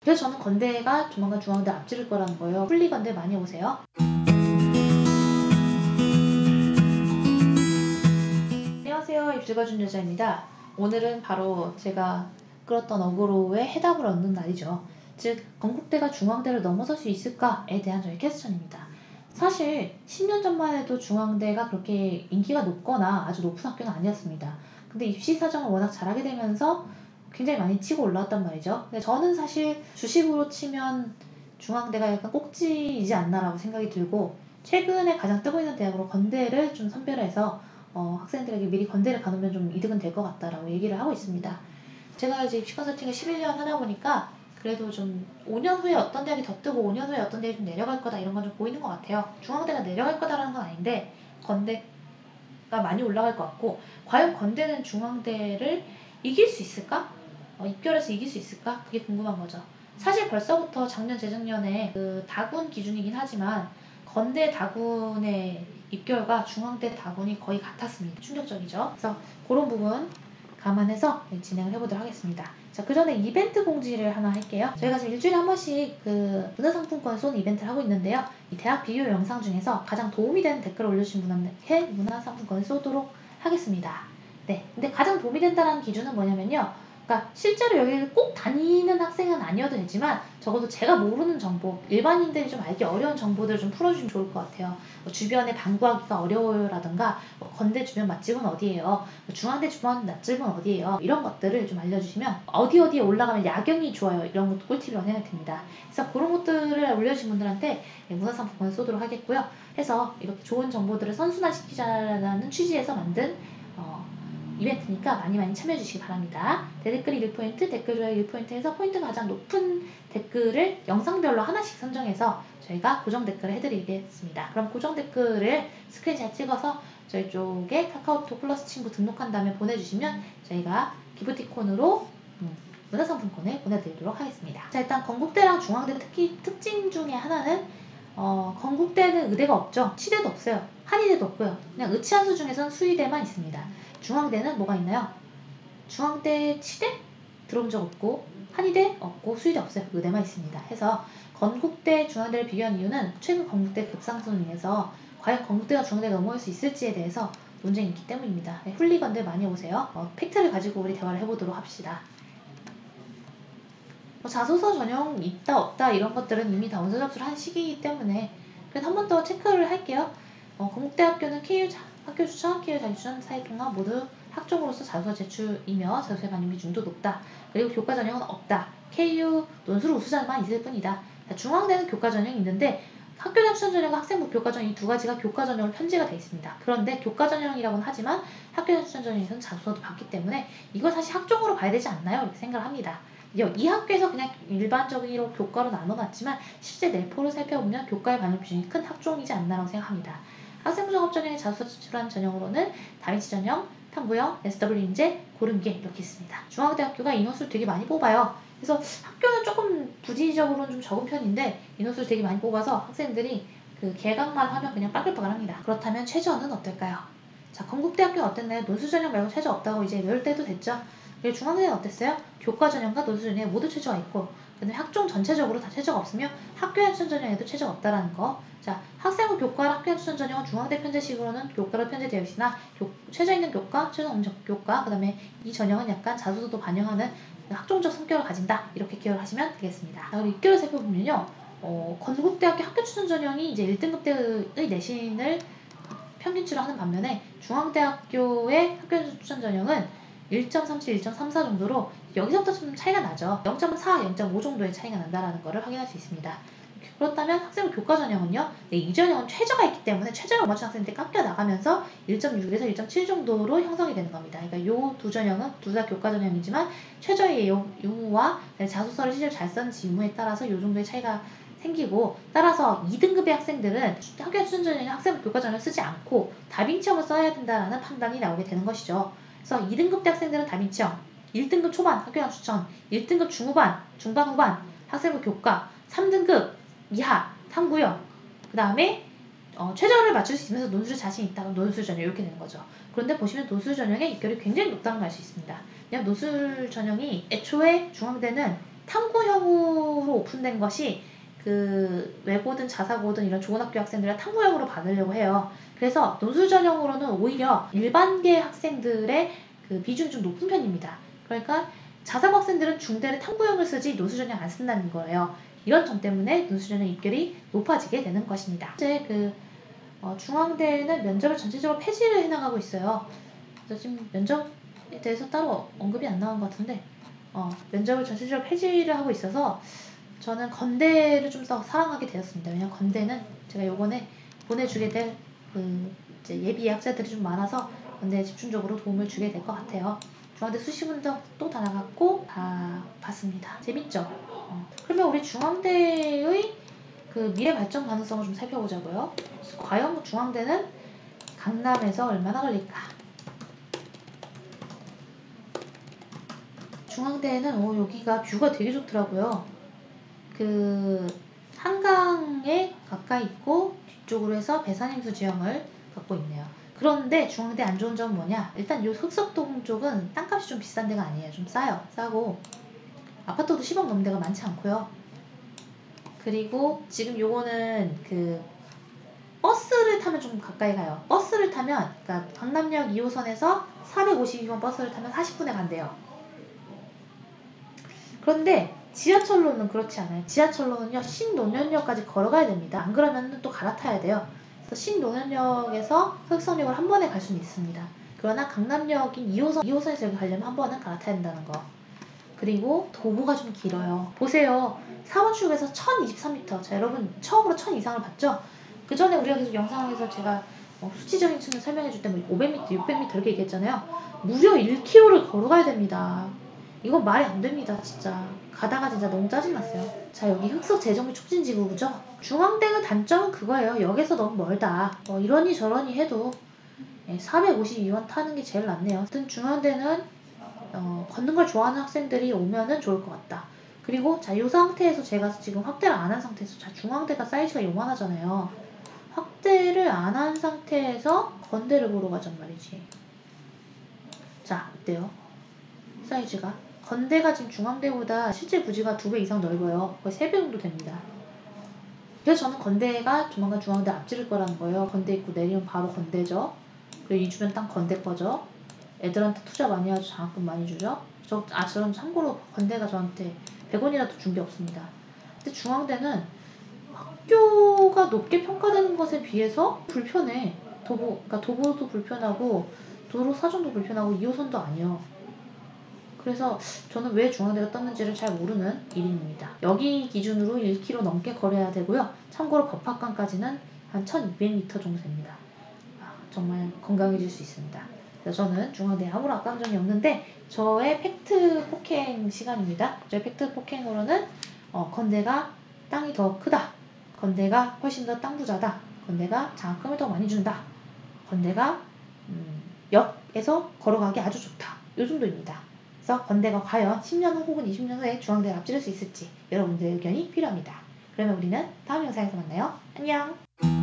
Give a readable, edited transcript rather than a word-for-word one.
그래서 저는 건대가 조만간 중앙대 앞지를 거라는 거예요. 훌리 건대 많이 오세요. 안녕하세요. 입술가준 여자입니다. 오늘은 바로 제가 끌었던 어그로의 해답을 얻는 날이죠. 즉 건국대가 중앙대를 넘어설 수 있을까에 대한 저의 퀘스천입니다. 사실 10년 전만 해도 중앙대가 그렇게 인기가 높거나 아주 높은 학교는 아니었습니다. 근데 입시 사정을 워낙 잘하게 되면서 굉장히 많이 치고 올라왔단 말이죠. 근데 저는 사실 주식으로 치면 중앙대가 약간 꼭지이지 않나라고 생각이 들고, 최근에 가장 뜨고 있는 대학으로 건대를 좀 선별해서 학생들에게 미리 건대를 가놓으면 좀 이득은 될 것 같다라고 얘기를 하고 있습니다. 제가 이제 입시 컨설팅을 11년 하다 보니까 그래도 좀 5년 후에 어떤 대학이 더 뜨고 5년 후에 어떤 대학이 좀 내려갈 거다 이런 건 좀 보이는 것 같아요. 중앙대가 내려갈 거다라는 건 아닌데 건대가 많이 올라갈 것 같고, 과연 건대는 중앙대를 이길 수 있을까? 입결해서 이길 수 있을까? 그게 궁금한 거죠. 사실 벌써부터 작년 재작년에 그 다군 기준이긴 하지만 건대 다군의 입결과 중앙대 다군이 거의 같았습니다. 충격적이죠. 그래서 그런 부분 감안해서 진행을 해보도록 하겠습니다. 자, 그 전에 이벤트 공지를 하나 할게요. 저희가 지금 일주일에 한 번씩 그 문화상품권 쏘는 이벤트를 하고 있는데요. 이 대학 비교 영상 중에서 가장 도움이 되는 댓글을 올려주신 분한테 문화상품권을 쏘도록 하겠습니다. 네, 근데 가장 도움이 된다는 기준은 뭐냐면요. 그러니까 실제로 여기를 꼭 다니는 학생은 아니어도 되지만 적어도 제가 모르는 정보, 일반인들이 좀 알기 어려운 정보들을 좀 풀어주시면 좋을 것 같아요. 주변에 방구하기가 어려워요라든가 건대 주변 맛집은 어디예요, 중앙대 주변 맛집은 어디예요, 이런 것들을 좀 알려주시면 어디에 올라가면 야경이 좋아요, 이런 것도 꿀팁이라고 생각이 듭니다. 그래서 그런 것들을 올려주신 분들한테 문화상품권을 쏘도록 하겠고요. 해서 이렇게 좋은 정보들을 선순환시키자라는 취지에서 만든 이벤트니까 많이 참여해 주시기 바랍니다. 댓글 1포인트, 댓글 좋아요 1포인트 해서 포인트가 가장 높은 댓글을 영상별로 하나씩 선정해서 저희가 고정 댓글을 해드리겠습니다. 그럼 고정 댓글을 스크린샷 찍어서 저희 쪽에 카카오톡 플러스 친구 등록한 다음에 보내주시면 저희가 기프티콘으로 문화상품권을 보내드리도록 하겠습니다. 자, 일단 건국대랑 중앙대 특징 중에 하나는 건국대는 의대가 없죠. 치대도 없어요. 한의대도 없고요. 그냥 의치한수 중에서는 수의대만 있습니다. 중앙대는 뭐가 있나요? 중앙대 치대? 들어본 적 없고, 한의대 없고, 수의대 없어요. 의대만 있습니다. 해서 건국대 중앙대를 비교한 이유는 최근 건국대 급상승을 인해서 과연 건국대가 중앙대에 넘어올 수 있을지에 대해서 논쟁이 있기 때문입니다. 네, 훌리건대 많이 오세요. 팩트를 가지고 우리 대화를 해보도록 합시다. 자소서 전형 있다 없다 이런 것들은 이미 다 원서 접수를 한 시기이기 때문에 그래도 한 번 더 체크를 할게요. 건국대학교는 KU 학교 추천, KU 자기추천 사이 통합 모두 학종으로서 자소서 제출이며 자소서의 반영 비중도 높다. 그리고 교과 전형은 없다. KU 논술 우수자만 있을 뿐이다. 중앙대는 교과 전형이 있는데 학교장 추천 전형과 학생부 교과 전형 이 두 가지가 교과 전형으로 편제가 되어 있습니다. 그런데 교과 전형이라고는 하지만 학교장 추천 전형에서는 자소서도 받기 때문에 이걸 사실 학종으로 봐야 되지 않나요? 이렇게 생각을 합니다. 이 학교에서 그냥 일반적으로 교과로 나눠놨지만 실제 내포를 살펴보면 교과의 반영 비중이 큰 학종이지 않나라고 생각합니다. 학생부 작업 전형에 자소서 제출한 전형으로는 다빈치 전형, 탐구형, SW 인재, 고른계 이렇게 있습니다. 중앙대학교가 인원수를 되게 많이 뽑아요. 그래서 학교는 조금 부지적으로는 좀 적은 편인데 인원수를 되게 많이 뽑아서 학생들이 그 개강만 하면 그냥 빠글빠글합니다. 그렇다면 최저는 어떨까요? 자, 건국대학교는 어땠나요? 논술 전형 말고 최저 없다고 이제 열 때도 됐죠. 그리고 중앙대는 어땠어요? 교과 전형과 논술 전형에 모두 최저가 있고, 근데 학종 전체적으로 다 최저가 없으며 학교의 추천 전형에도 최저가 없다라는 거. 자, 학생부 교과랑 학교의 추천 전형은 중앙대 편제식으로는 교과로 편제되어 있으나 최저 있는 교과, 최저 없는 교과, 그 다음에 이 전형은 약간 자소서도 반영하는 학종적 성격을 가진다. 이렇게 기억을 하시면 되겠습니다. 자, 그리고 입결을 살펴보면요. 건국대학교 학교 추천 전형이 이제 1등급 대의 내신을 평균치로 하는 반면에 중앙대학교의 학교 추천 전형은 1.37, 1.34 정도로 여기서부터 좀 차이가 나죠. 0.4, 0.5 정도의 차이가 난다는 것을 확인할 수 있습니다. 그렇다면 학생부 교과 전형은요. 이 전형은 최저가 있기 때문에 최저를 못 맞춘 학생들이 깎여 나가면서 1.6에서 1.7 정도로 형성이 되는 겁니다. 그러니까 이 두 전형은 둘 다 교과 전형이지만 최저의 유무와 자소서를 실제로 잘 썼는지 유무에 따라서 이 정도의 차이가 생기고, 따라서 2등급의 학생들은 학교 추천 전형에 학생부 교과 전형을 쓰지 않고 다빈치형을 써야 된다는 판단이 나오게 되는 것이죠. 그래서 2등급 대 학생들은 다빈치형, 1등급 초반 학교장 추천, 1등급 중후반, 중반 후반 학생부 교과, 3등급 이하 탐구형, 그 다음에 최저를 맞출 수 있으면서 논술 자신 있다면 논술 전형 이렇게 되는 거죠. 그런데 보시면 논술 전형의 입결이 굉장히 높다는 걸 알 수 있습니다. 왜냐하면 논술 전형이 애초에 중앙대는 탐구형으로 오픈된 것이 그 외고든 자사고든 이런 좋은 학교 학생들을 탕모형으로 받으려고 해요. 그래서 논술 전형으로는 오히려 일반계 학생들의 그 비중이 좀 높은 편입니다. 그러니까 자사고 학생들은 중대를 탕모형을 쓰지 논술 전형 안 쓴다는 거예요. 이런 점 때문에 논술 전형 입결이 높아지게 되는 것입니다. 현재 중앙대는 면접을 전체적으로 폐지를 해나가고 있어요. 그래서 지금 면접에 대해서 따로 언급이 안 나온 것 같은데 면접을 전체적으로 폐지를 하고 있어서 저는 건대를 좀 더 사랑하게 되었습니다. 왜냐면 건대는 제가 요번에 보내주게 될 이제 예비 학생들이 좀 많아서 건대에 집중적으로 도움을 주게 될 것 같아요. 중앙대 수시 분석도 다 나갔고 다 봤습니다. 재밌죠? 그러면 우리 중앙대의 그 미래 발전 가능성을 좀 살펴보자고요. 과연 중앙대는 강남에서 얼마나 걸릴까? 중앙대는 여기가 뷰가 되게 좋더라고요. 그 한강에 가까이 있고 뒤쪽으로 해서 배산임수 지형을 갖고 있네요. 그런데 중앙대 안 좋은 점은 뭐냐? 일단 요 흑석동 쪽은 땅값이 좀 비싼 데가 아니에요. 좀 싸요. 싸고 아파트도 10억 넘는 데가 많지 않고요. 그리고 지금 요거는 그 버스를 타면 좀 가까이 가요. 버스를 타면 그러니까 강남역 2호선에서 452번 버스를 타면 40분에 간대요. 그런데 지하철로는 그렇지 않아요. 지하철로는요 신논현역까지 걸어가야 됩니다. 안 그러면 또 갈아타야 돼요. 그래서 신논현역에서 흑석역을 한 번에 갈 수는 있습니다. 그러나 강남역인 2호선에서 여기 가려면 한 번은 갈아타야 된다는 거. 그리고 도보가 좀 길어요. 보세요. 4번 출구에서 1023m. 자, 여러분 처음으로 1000 이상을 봤죠? 그 전에 우리가 계속 영상에서 제가 수치적인 측면 설명해 줄 때 500m, 600m 이렇게 얘기했잖아요. 무려 1km를 걸어가야 됩니다. 이건 말이 안 됩니다, 진짜. 가다가 진짜 너무 짜증났어요. 자, 여기 흑석 재정비 촉진지구죠? 중앙대의 단점은 그거예요. 역에서 너무 멀다. 이러니 저러니 해도 452번 타는 게 제일 낫네요. 하여튼 중앙대는 걷는 걸 좋아하는 학생들이 오면은 좋을 것 같다. 그리고 자, 이 상태에서 제가 지금 확대를 안 한 상태에서 자, 중앙대가 사이즈가 요만하잖아요. 확대를 안 한 상태에서 건대를 보러 가잔 말이지. 자, 어때요? 사이즈가. 건대가 지금 중앙대보다 실제 부지가 2배 이상 넓어요. 거의 3배 정도 됩니다. 그래서 저는 건대가 조만간 중앙대 앞지를 거라는 거예요. 건대 입구 내리면 바로 건대죠. 그리고 이 주변 땅 건대 거죠. 애들한테 투자 많이 하죠. 장학금 많이 주죠. 저는 참고로 건대가 저한테 100원이라도 준 게 없습니다. 근데 중앙대는 학교가 높게 평가되는 것에 비해서 불편해. 그러니까 도보도 불편하고 도로 사정도 불편하고 2호선도 아니요. 그래서 저는 왜 중앙대가 떴는지를 잘 모르는 1인입니다. 여기 기준으로 1km 넘게 걸어야 되고요. 참고로 법학관까지는 한 1200m 정도 됩니다. 정말 건강해질 수 있습니다. 그래서 저는 중앙대에 아무런 악감정이 없는데 저의 팩트 폭행 시간입니다. 저의 팩트 폭행으로는 건대가 땅이 더 크다. 건대가 훨씬 더 땅 부자다. 건대가 장학금을 더 많이 준다. 건대가 역에서 걸어가기 아주 좋다. 이 정도입니다. 그래서 건대가 과연 10년 후 혹은 20년 후에 중앙대를 앞지를 수 있을지 여러분들의 의견이 필요합니다. 그러면 우리는 다음 영상에서 만나요. 안녕.